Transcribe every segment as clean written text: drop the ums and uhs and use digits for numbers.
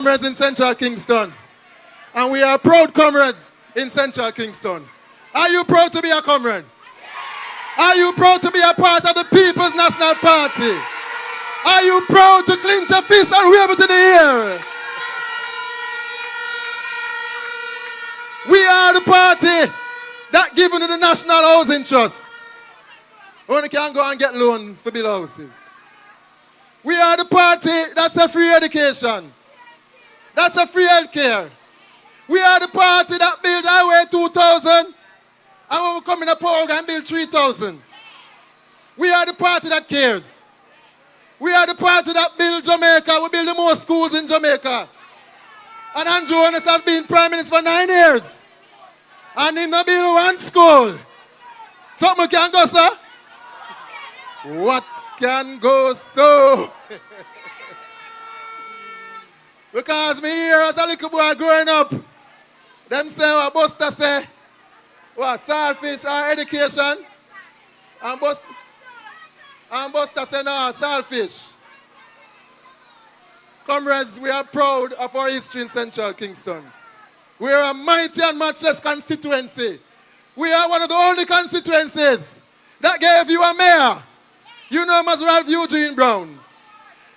Comrades in Central Kingston. And we are proud comrades in Central Kingston. Are you proud to be a comrade? Are you proud to be a part of the People's National Party? Are you proud to clench your fist and wave it in the air? We are the party that given to the National Housing Trust. Only can go and get loans for build houses. We are the party that's a free education. That's a free health care. We are the party that build Highway 2000 and when we come in a power and build 3,000. We are the party that cares. We are the party that build Jamaica. We build the most schools in Jamaica. And Andrew Holness has been Prime Minister for 9 years. And he not build one school. Something can go, sir? What can go so? Because me here as a little boy growing up, them say what Buster say, what, saltfish or education? And Buster say no, saltfish. Comrades, we are proud of our history in Central Kingston. We are a mighty and matchless constituency. We are one of the only constituencies that gave you a mayor. You know him as Ralph Eugene Brown.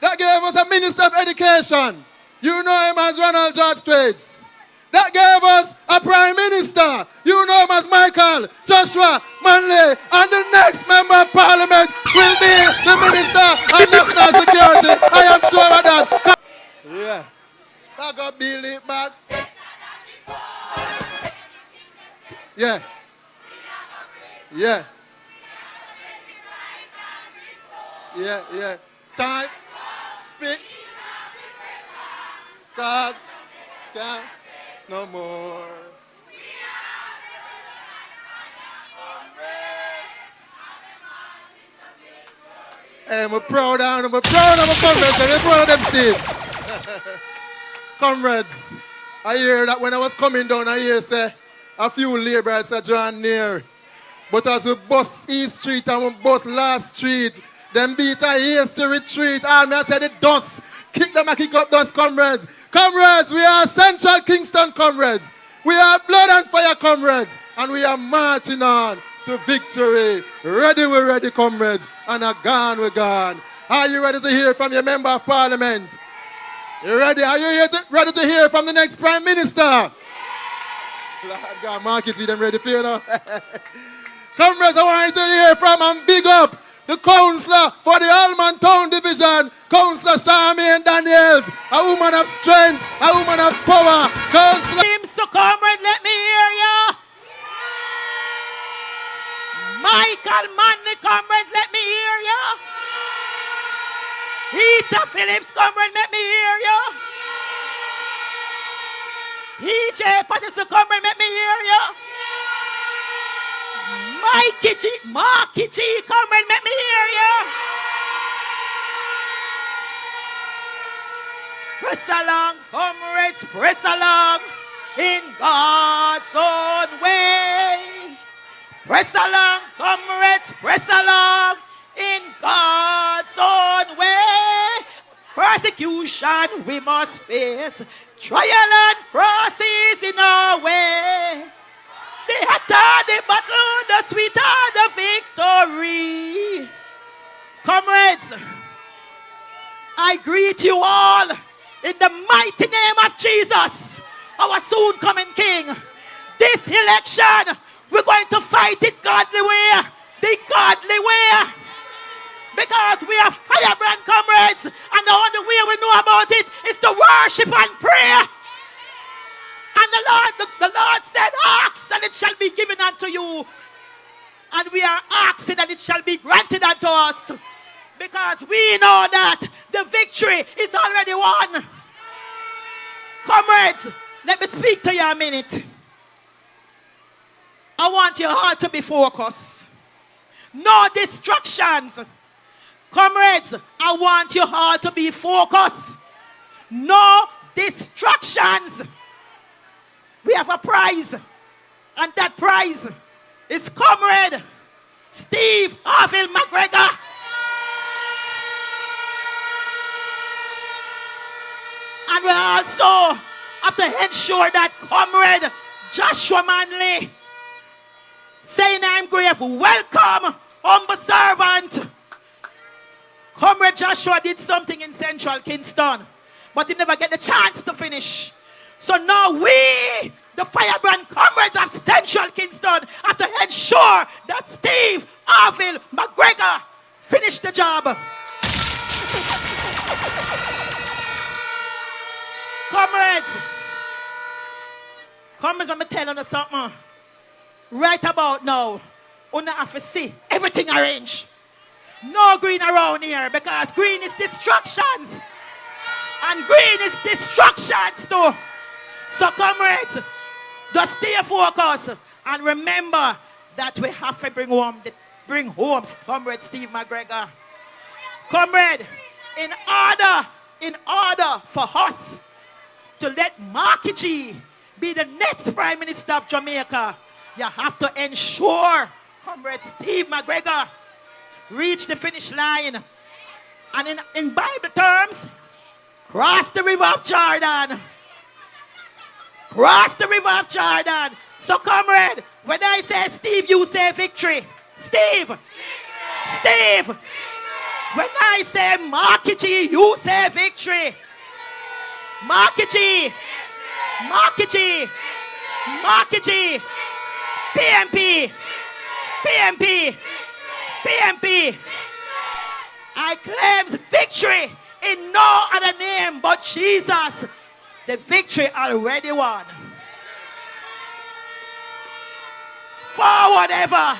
That gave us a Minister of Education. You know him as Ronald George Thwaites. That gave us a Prime Minister. You know him as Michael Joshua Manley. And the next Member of Parliament will be the Minister of National Security. I am sure of that. Yeah. That got Billy back. Yeah. Yeah. Yeah. Time. Fit. Cause can't no more. Hey, I'm proud of my comrades. I'm proud of them, Steve. Comrades, I hear that when I was coming down, I hear say a few Labourites are drawn near. But as we bust East Street and we bust Last Street, them beat a hasty retreat. All me I said it dust. Kick them and kick up those comrades. Comrades, we are Central Kingston comrades. We are blood and fire comrades. And we are marching on to victory. Ready, we're ready, comrades. And a gone, we're gone. Are you ready to hear from your Member of Parliament? You ready? Are you ready to hear from the next Prime Minister? Yeah. Lord God, market with them ready for you now. Comrades, I want you to hear from and big up the councillor for the Allman Town Division, Councillor Charmaine Daniels, a woman of strength, a woman of power. Councillor. So comrade, let me hear you. Michael Manley, comrades, let me hear you. Peter Phillips, comrade, let me hear you. E.J. Patterson, comrade, let me hear you. Marky G, comrade, let me hear you. Press along, comrades, press along in God's own way. Press along, comrades, press along in God's own way. Persecution we must face, trial and crosses in our way. The hotter the battle, the sweeter the victory. Comrades, I greet you all in the mighty name of Jesus, our soon coming King. This election, we're going to fight it godly way, the godly way. Because we are firebrand comrades, and the only way we know about it is to worship and pray. And the Lord said, ask and it shall be given unto you. And we are asking and it shall be granted unto us. Because we know that the victory is already won. Comrades, let me speak to you a minute. I want your heart to be focused. No distractions. Comrades, I want your heart to be focused. No distractions. We have a prize. And that prize is Comrade Steve Harville Mcgregor. And And we also have to ensure that Comrade Joshua Manley, saying I'm grateful, welcome, humble servant. Comrade Joshua did something in Central Kingston, but he never get the chance to finish. So now we, the firebrand comrades of Central Kingston, have to ensure that Steve Arville Mcgregor finish the job. Comrades, let me tell you something. Right about now, you have to see everything arranged. No green around here because green is distractions. And green is distractions too. So comrades, just stay focused and remember that we have to bring home Comrade Steve Mcgregor. Comrade, in order for us to let Marky G be the next Prime Minister of Jamaica, you have to ensure Comrade Steve Mcgregor reach the finish line. And in Bible terms, cross the river of Jordan. Cross the river of Jordan. So comrade, when I say Steve, you say victory. Steve. Steve. When I say Marky G, you say victory. Marky G. Marky G. Marky G. PMP. PMP. PMP. I claim victory in no other name but Jesus. The victory already won. Forward ever,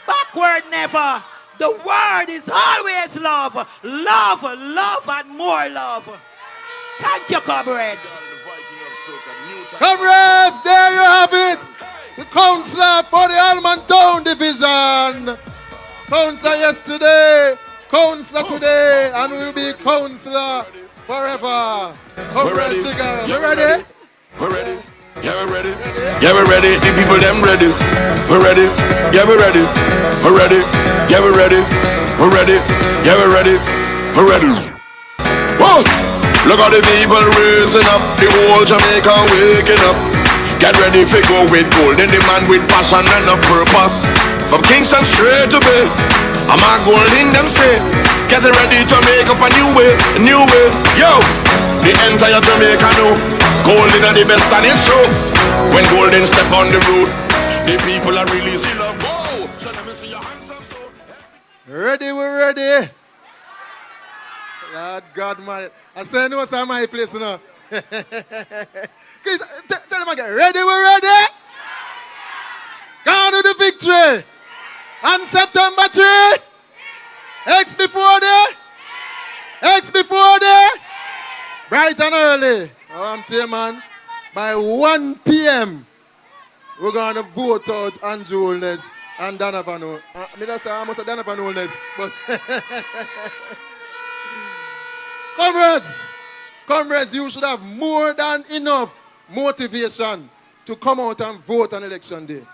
backward never. The word is always love. Love, love, and more love. Thank you, comrades. Comrades, there you have it. The councillor for the Almond Town Division. Councillor yesterday, councillor today, and will be councillor forever. We're ready. You ready? We're ready. Yeah, we're ready. Yeah, we're ready. The people them ready. We're ready. Yeah, we're ready. We're ready. Yeah, we're ready. We're ready. Yeah, we're ready. We're ready. Whoa! Look at the people raising up. The whole Jamaica waking up. Get ready for go with gold. And the man with passion and of purpose. From Kingston straight to Bay. I'm a gold in them say. Get ready to make up a new way. A new way. Yo! The entire Jamaica know Golden are the best and it's show. When Golden step on the road, the people are really see love. Whoa! So let me see your hands up so. Ready, we're ready. Lord God, man. I say no, it's my place now. Tell them again. Ready, we're ready. Gone to the victory. On September 3. X before there. X before there. Bright and early. I'm telling you, man, by 1 p.m., we're going to vote out Andrew Holness and Donovan. I mean, I say almost a Donovan Holness, but comrades, you should have more than enough motivation to come out and vote on election day.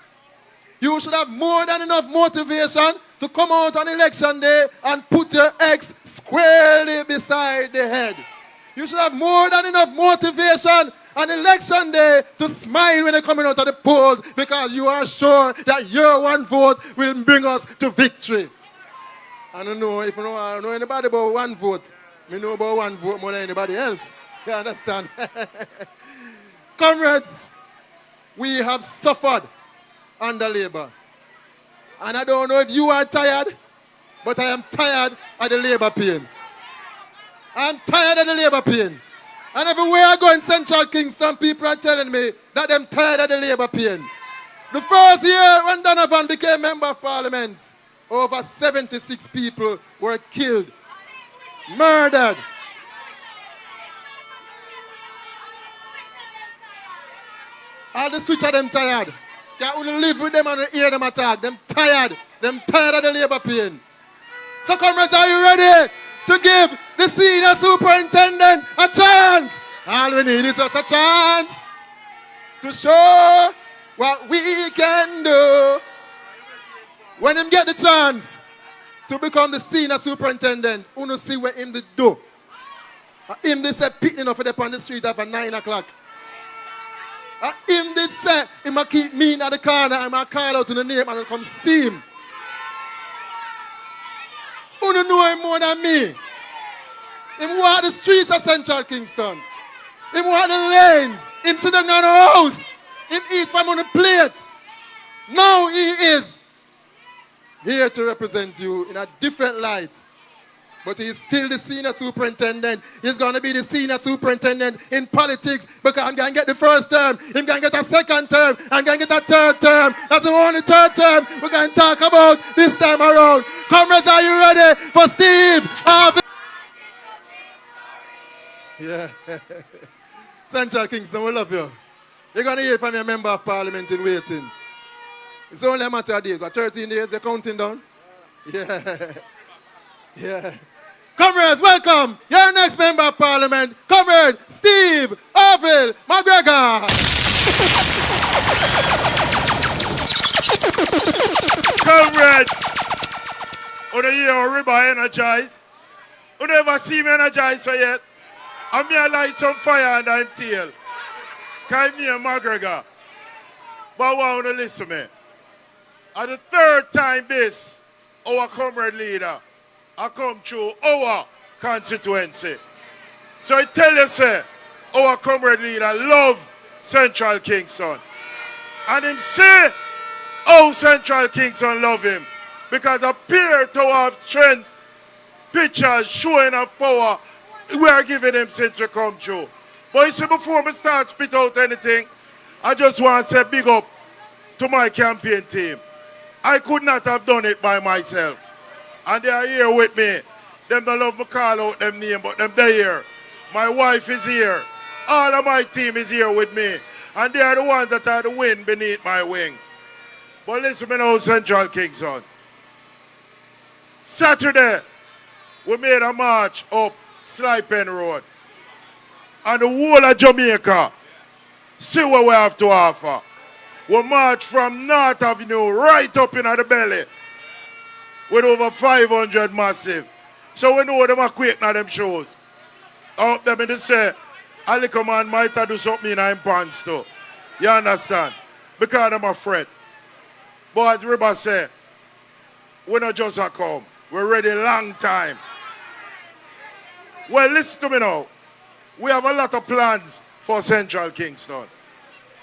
You should have more than enough motivation to come out on election day and put your X squarely beside the head. You should have more than enough motivation on election day to smile when you're coming out of the polls because you are sure that your one vote will bring us to victory. I don't know if you know anybody about one vote. I know about one vote more than anybody else. You understand? Comrades, we have suffered under Labour. And I don't know if you are tired, but I am tired of the Labour pain. I'm tired of the Labour pain. And everywhere I go in Central Kingston, people are telling me that I'm tired of the Labour pain. The first year when Donovan became Member of Parliament, over 76 people were killed, murdered. All the switch of them tired. Can't only live with them and hear them attack. Them tired. Them tired of the Labour pain. So comrades, are you ready to give the senior superintendent a chance? All we need is just a chance to show what we can do. When him get the chance to become the senior superintendent, uno see what him do. Him did say picking up for them on the street after 9 o'clock. Him did say him a keep me in the corner and I call out to the name and I'll come see him. Who don't know him more than me? Him walk the streets of Central Kingston. Him walk the lanes. Him sit down on the house. Him eat from on the plate. Now he is here to represent you in a different light. But he's still the senior superintendent. He's going to be the senior superintendent in politics because I'm going to get the first term. I'm going to get a second term. I'm going to get a third term. That's the only third term we're going to talk about this time around. Comrades, are you ready for Steve? Yeah. Central Kingston, we love you. You're going to hear from your member of parliament in waiting. It's only a matter of days. 13 days, you're counting down? Yeah. Yeah. Comrades, welcome your next member of parliament, Comrade Steve Orville Mcgregor. Comrades, who the year Riba energized? Who never see me energized so yet? I'm here light some fire and I'm tail. Call me a Mcgregor. But I want to listen to me. At the third time this, our comrade leader, I come through our constituency. So I tell you, sir, our comrade leader love Central Kingston. And him say, oh, Central Kingston love him. Because appear to have strength, pictures, showing of power, we are giving him since we come through. But you see, before we start spit out anything, I just want to say big up to my campaign team. I could not have done it by myself. And they are here with me. Them don't love me call out them name, but them they here. My wife is here. All of my team is here with me. And they are the ones that are the wind beneath my wings. But listen me now, Central Kingston. Saturday, we made a march up Slipen Road. And the whole of Jamaica, see what we have to offer. We march from North Avenue right up in the belly. With over 500 massive. So we know them are quick now them shows. Out them in the say, a little man might have do something in his pants too. You understand? Because them afraid. But as Riba say, we not just a come. We're ready long time. Well, listen to me now. We have a lot of plans for Central Kingston.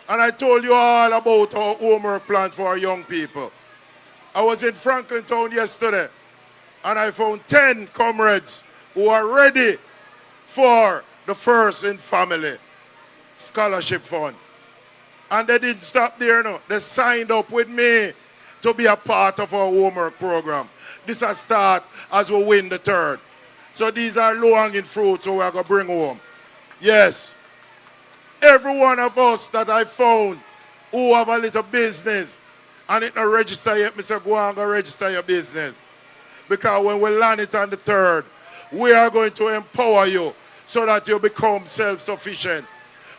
And I told you all about our homework plan for our young people. I was in Franklin Town yesterday, and I found 10 comrades who are ready for the First in Family Scholarship Fund. And they didn't stop there, no. They signed up with me to be a part of our homework program. This will start as we win the third. So these are low-hanging fruits so we are going to bring home. Yes. Every one of us that I found who have a little business, and it not register yet, Mr. Go and go register your business. Because when we land it on the third, we are going to empower you so that you become self-sufficient.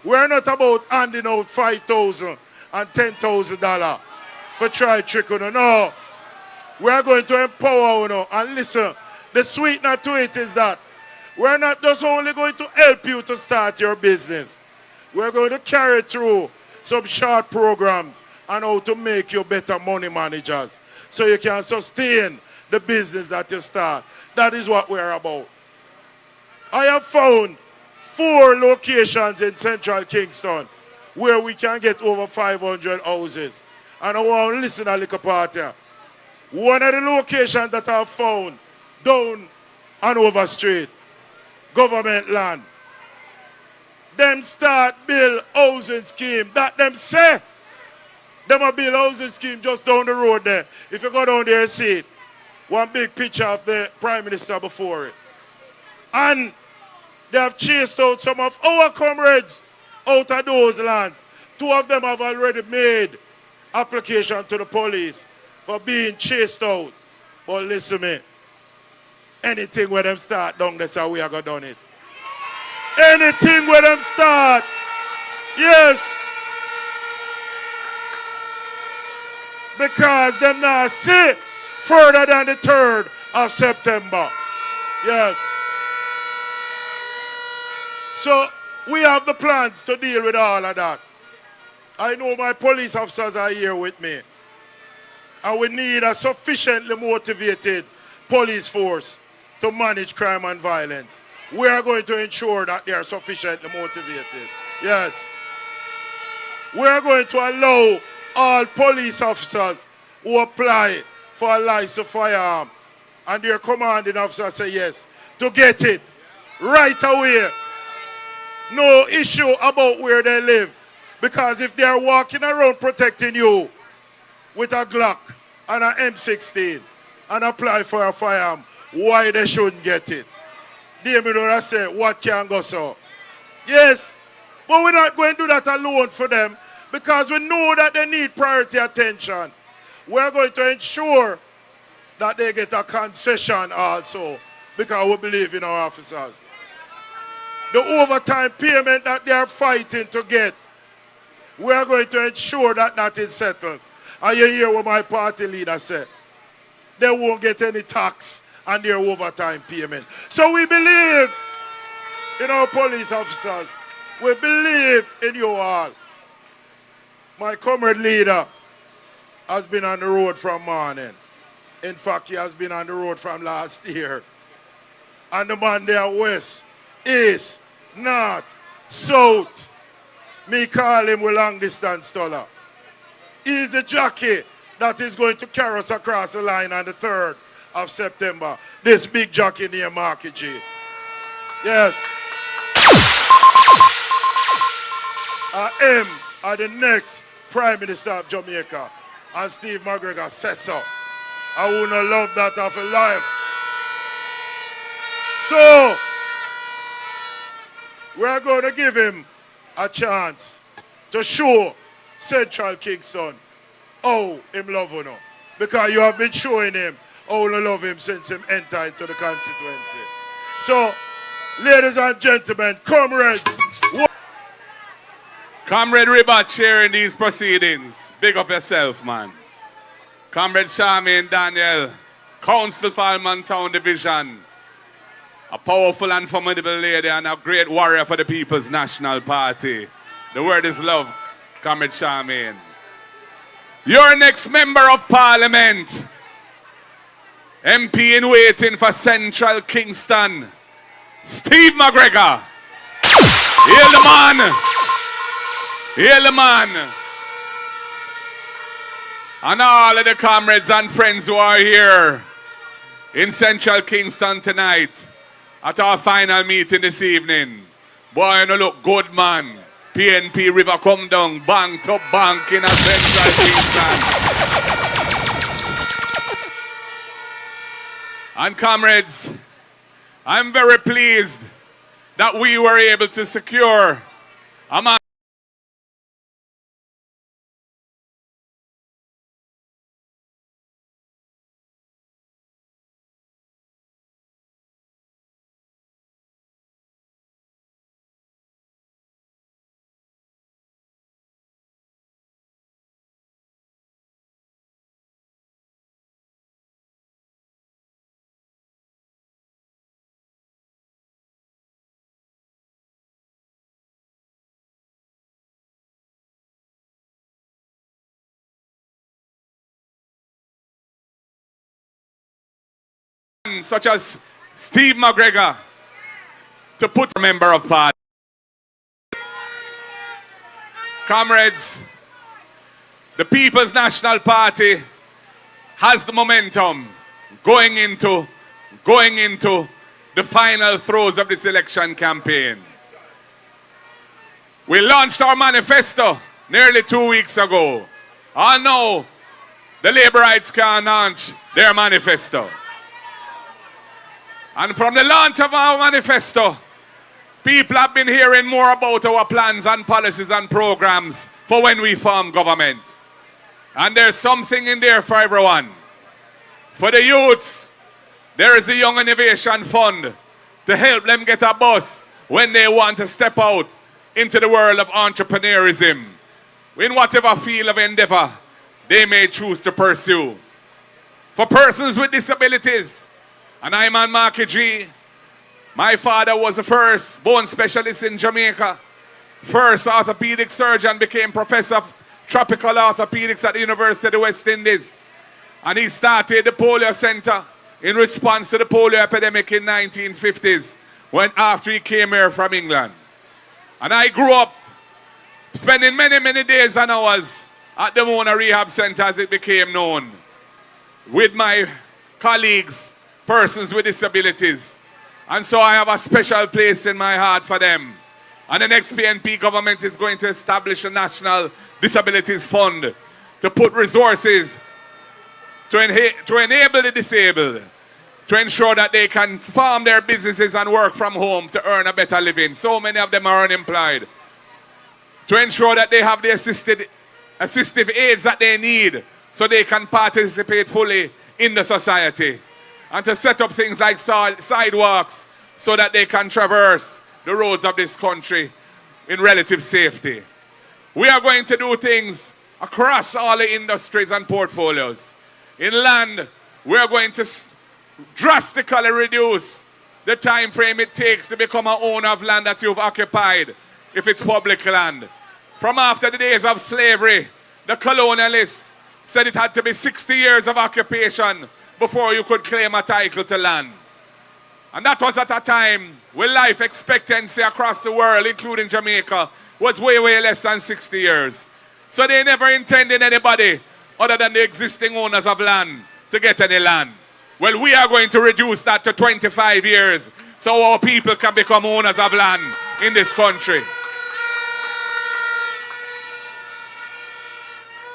We're not about handing out $5,000 and $10,000 for try trick on. No. We are going to empower you. And listen, the sweetener to it is that we're not just only going to help you to start your business. We're going to carry through some short programs and how to make you better money managers so you can sustain the business that you start. That is what we're about. I have found 4 locations in Central Kingston where we can get over 500 houses. And I want to listen a little part here. One of the locations that I have found down Hanover Street, government land. Them start build housing scheme. That them say. Them a build housing scheme just down the road there. If you go down there and see it. One big picture of the Prime Minister before it. And they have chased out some of our comrades out of those lands. 2 of them have already made application to the police for being chased out. But listen to me. Anything where them start down, that's how we are going to do it. Anything where them start. Yes. Because them now see further than the 3rd of September. Yes. So we have the plans to deal with all of that. I know my police officers are here with me. And we need a sufficiently motivated police force to manage crime and violence. We are going to ensure that they are sufficiently motivated. Yes. We are going to allow all police officers who apply for a license firearm and their commanding officer say yes, to get it right away. No issue about where they live. Because if they are walking around protecting you with a Glock and an M16 and apply for a firearm, why they shouldn't get it? They say, what can go so? Yes, but we're not going to do that alone for them because we know that they need priority attention. We're going to ensure that they get a concession also because we believe in our officers. The overtime payment that they are fighting to get, we are going to ensure that that is settled. And you hear what my party leader said. They won't get any tax on their overtime payment. So we believe in our police officers. We believe in you all. My comrade leader has been on the road from morning. In fact, he has been on the road from last year. And the man there west, east, north, south. Me call him a long distance stoller. He's a jockey that is going to carry us across the line on the 3rd of September. This big jockey near Market G. Yes. I am the next Prime Minister of Jamaica. And Steve Mcgregor says so. I wouldn't love that of a life. So, we're going to give him a chance to show Central Kingston how him love you. Because you have been showing him how you love him since him entered into the constituency. So, ladies and gentlemen, comrades. Comrade Ribat sharing these proceedings. Big up yourself, man. Comrade Charmaine Daniel, Council for Almond Town Division. A powerful and formidable lady and a great warrior for the People's National Party. The word is love, Comrade Charmaine. Your next Member of Parliament, MP in waiting for Central Kingston, Steve Mcgregor. Hail the man. Hail the man. And all of the comrades and friends who are here in Central Kingston tonight at our final meeting this evening. Boy, you look good, man. PNP River come down, bank to bank in a Central Kingston. And comrades, I'm very pleased that we were able to secure a man such as Steve Mcgregor to put a Member of Parliament. Comrades, the People's National Party has the momentum going into the final throes of this election campaign. We launched our manifesto nearly 2 weeks ago. I know the Labourites can launch their manifesto. And from the launch of our manifesto, people have been hearing more about our plans and policies and programs for when we form government. And there's something in there for everyone. For the youths, there is a Young Innovation Fund to help them get a bus when they want to step out into the world of entrepreneurism, in whatever field of endeavor they may choose to pursue. For persons with disabilities, and I'm on Market G, My father was the first bone specialist in Jamaica. First orthopedic surgeon, became professor of tropical orthopedics at the University of the West Indies. And he started the polio center in response to the polio epidemic in 1950s, when after he came here from England. And I grew up spending many, many days and hours at the Mona Rehab Center, as it became known, with my colleagues, persons with disabilities. And so I have a special place in my heart for them. And the next PNP government is going to establish a National Disabilities Fund to put resources to enable the disabled, to ensure that they can farm their businesses and work from home to earn a better living. So many of them are unemployed. To ensure that they have the assistive aids that they need so they can participate fully in the society. And to set up things like sidewalks so that they can traverse the roads of this country in relative safety. We are going to do things across all the industries and portfolios. In land, we are going to drastically reduce the time frame it takes to become an owner of land that you've occupied, if it's public land. From after the days of slavery, the colonialists said it had to be 60 years of occupation before you could claim a title to land. And that was at a time when life expectancy across the world, including Jamaica, was way, way less than 60 years. So they never intended anybody other than the existing owners of land to get any land. Well, we are going to reduce that to 25 years so our people can become owners of land in this country.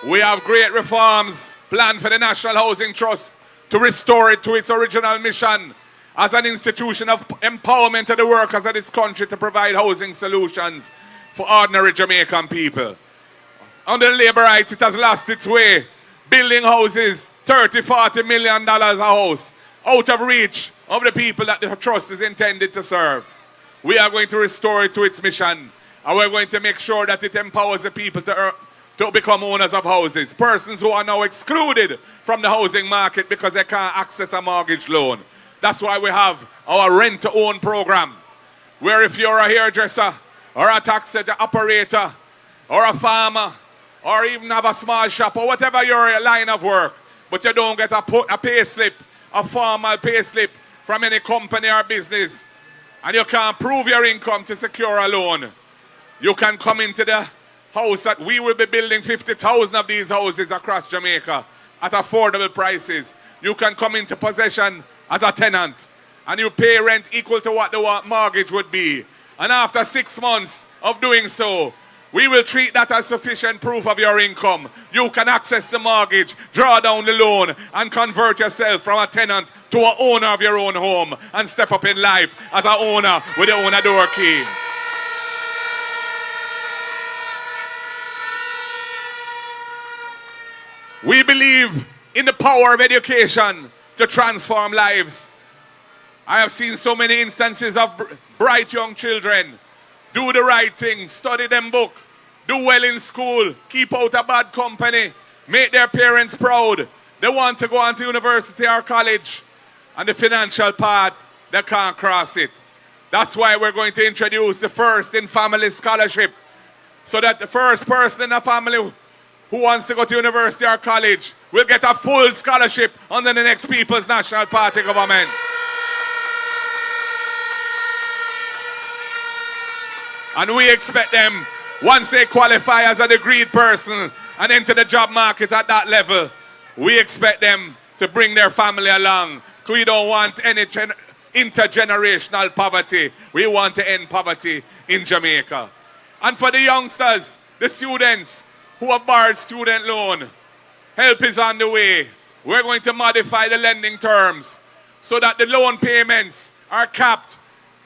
We have great reforms planned for the National Housing Trust to restore it to its original mission as an institution of empowerment of the workers of this country to provide housing solutions for ordinary Jamaican people. Under the Labourites, it has lost its way, building houses, $30–40 million a house, out of reach of the people that the trust is intended to serve. We are going to restore it to its mission, and we're going to make sure that it empowers the people to become owners of houses, persons who are now excluded from the housing market because they can't access a mortgage loan. That's why we have our rent-to-own program, where if you're a hairdresser or a taxi operator or a farmer or even have a small shop or whatever your line of work, but you don't get a pay slip, a formal pay slip from any company or business, and you can't prove your income to secure a loan, you can come into the house that we will be building 50,000 of these houses across Jamaica at affordable prices. You can come into possession as a tenant and you pay rent equal to what the mortgage would be. And after 6 months of doing so, we will treat that as sufficient proof of your income. You can access the mortgage, draw down the loan, and convert yourself from a tenant to an owner of your own home and step up in life as an owner with your own door key. We believe in the power of education to transform lives. I have seen so many instances of bright young children do the right thing, study them book, do well in school, keep out of bad company, make their parents proud. They want to go on to university or college, and the financial part, they can't cross it. That's why we're going to introduce the First in Family Scholarship, so that the first person in a family who wants to go to university or college will get a full scholarship under the next People's National Party government. And we expect them, once they qualify as a degreed person and enter the job market at that level, we expect them to bring their family along. We don't want any intergenerational poverty. We want to end poverty in Jamaica. And for the youngsters, the students who have borrowed student loan, help is on the way. We're going to modify the lending terms so that the loan payments are capped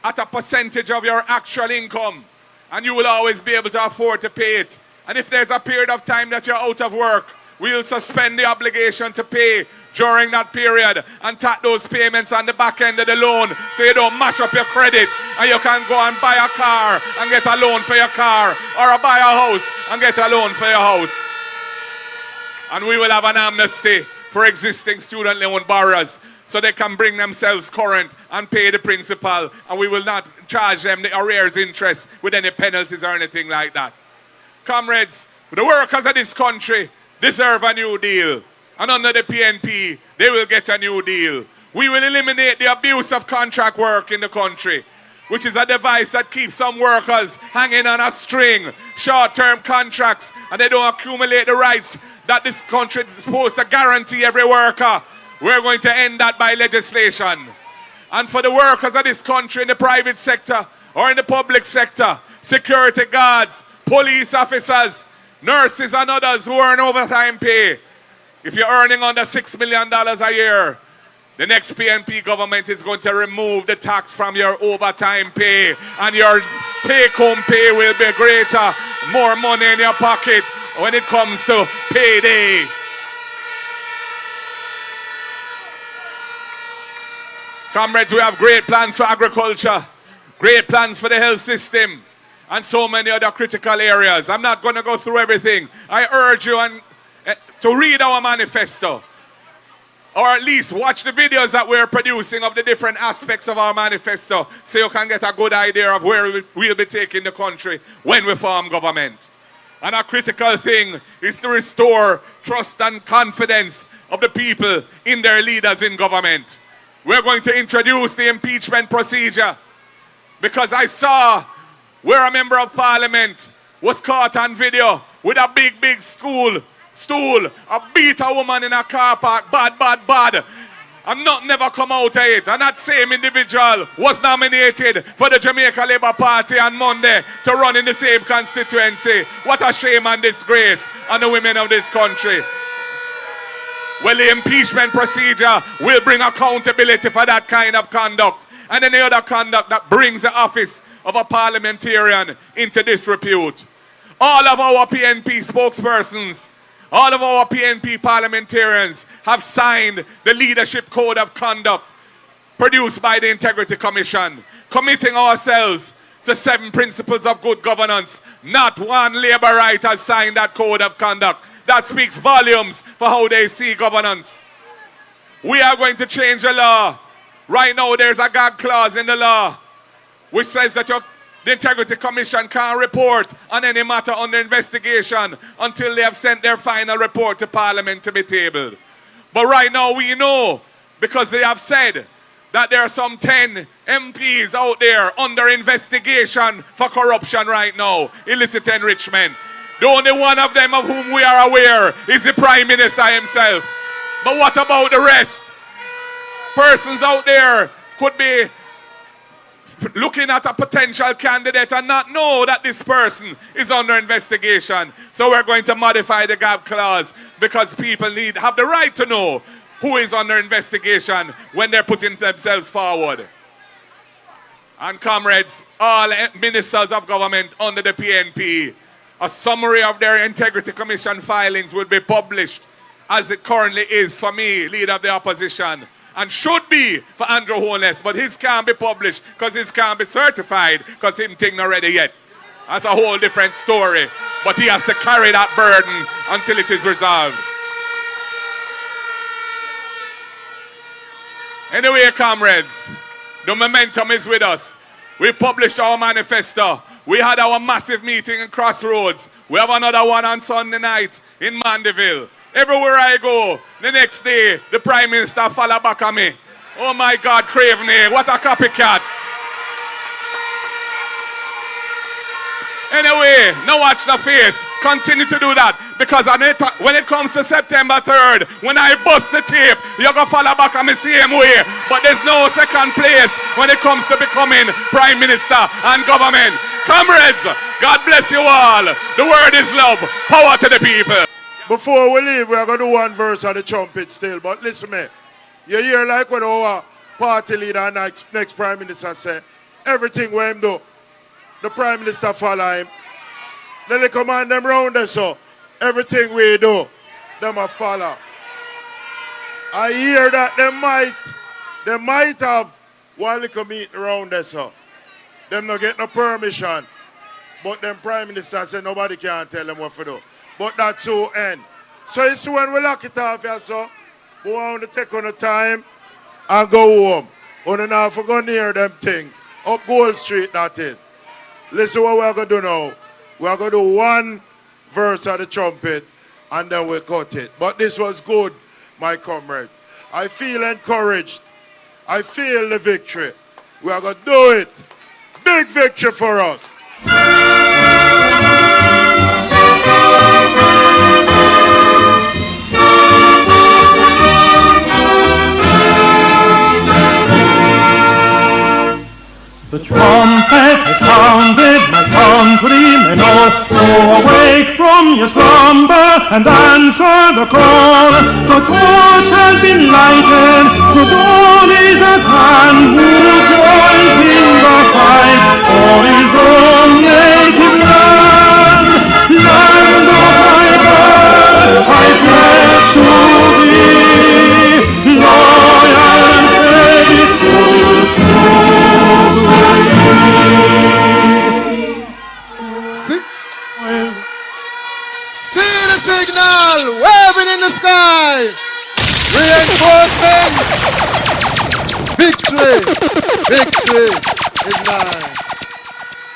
at a percentage of your actual income, and you will always be able to afford to pay it. And if there's a period of time that you're out of work, we'll suspend the obligation to pay during that period and tack those payments on the back end of the loan so you don't mash up your credit and you can go and buy a car and get a loan for your car, or buy a house and get a loan for your house. And we will have an amnesty for existing student loan borrowers so they can bring themselves current and pay the principal, and we will not charge them the arrears interest with any penalties or anything like that. Comrades, the workers of this country deserve a new deal, and under the PNP, they will get a new deal. We will eliminate the abuse of contract work in the country, which is a device that keeps some workers hanging on a string, short-term contracts, and they don't accumulate the rights that this country is supposed to guarantee every worker. We're going to end that by legislation. And for the workers of this country in the private sector or in the public sector, security guards, police officers, nurses and others who earn overtime pay, if you're earning under $6 million a year, the next PNP government is going to remove the tax from your overtime pay, and your take-home pay will be greater, more money in your pocket when it comes to payday. Comrades, we have great plans for agriculture, great plans for the health system, and so many other critical areas. I'm not going to go through everything. I urge you to read our manifesto, or at least watch the videos that we're producing of the different aspects of our manifesto, so you can get a good idea of where we'll be taking the country when we form government. And a critical thing is to restore trust and confidence of the people in their leaders in government. We're going to introduce the impeachment procedure, because I saw where a member of parliament was caught on video with a big stool, beat a woman in a car park, bad. And not never come out of it. And that same individual was nominated for the Jamaica Labour Party on Monday to run in the same constituency. What a shame and disgrace on the women of this country. Well, the impeachment procedure will bring accountability for that kind of conduct and any other conduct that brings the office of a parliamentarian into disrepute. All of our PNP spokespersons, all of our PNP parliamentarians have signed the Leadership Code of Conduct produced by the Integrity Commission, committing ourselves to 7 principles of good governance. Not one Labourite has signed that Code of Conduct. That speaks volumes for how they see governance. We are going to change the law. Right now there's a gag clause in the law which says that the Integrity Commission can't report on any matter under investigation until they have sent their final report to Parliament to be tabled. But right now we know, because they have said that there are some 10 MPs out there under investigation for corruption right now, illicit enrichment. The only one of them of whom we are aware is the Prime Minister himself. But what about the rest? Persons out there could be looking at a potential candidate and not know that this person is under investigation. So we're going to modify the gap clause, because people have the right to know who is under investigation when they're putting themselves forward. And comrades, all ministers of government under the PNP, a summary of their Integrity Commission filings will be published, as it currently is for me, leader of the opposition, and should be for Andrew Holness, but his can't be published because his can't be certified because him thing not ready yet. That's a whole different story, but he has to carry that burden until it is resolved. Anyway, comrades, the momentum is with us. We published our manifesto. We had our massive meeting in Crossroads. We have another one on Sunday night in Mandeville. Everywhere I go, the next day, the Prime Minister follow back on me. Oh my God, Craveney, what a copycat. Anyway, now watch the face. Continue to do that, because when it comes to September 3rd, when I bust the tape, you're going to follow back on me same way. But there's no second place when it comes to becoming Prime Minister and government. Comrades, God bless you all. The word is love. Power to the people. Before we leave, we are going to do one verse on the trumpet still. But listen me, you hear like when our party leader and next Prime Minister say, everything we him do, the Prime Minister follow him. Then they command them round there, so everything we do, them a follow. I hear that they might have one little meeting around there, so them not get no permission. But them Prime Minister say nobody can tell them what to do. But that's so end. So you see when we lock it off here, so we want to take on the time and go home. Only now for go near them things. Up Gold Street, that is. Listen what we're going to do now. We're going to do one verse of the trumpet and then we cut it. But this was good, my comrade. I feel encouraged. I feel the victory. We are going to do it. Big victory for us. The trumpet has sounded, my countrymen all, so awake from your slumber and answer the call. The torch has been lighted, the dawn is at hand. Who joins in the fight for his own native land? Land of my birth, I pledge to thee, loyal and faithful to See the signal, waving in the sky. Reinforcement. Victory. Victory is mine.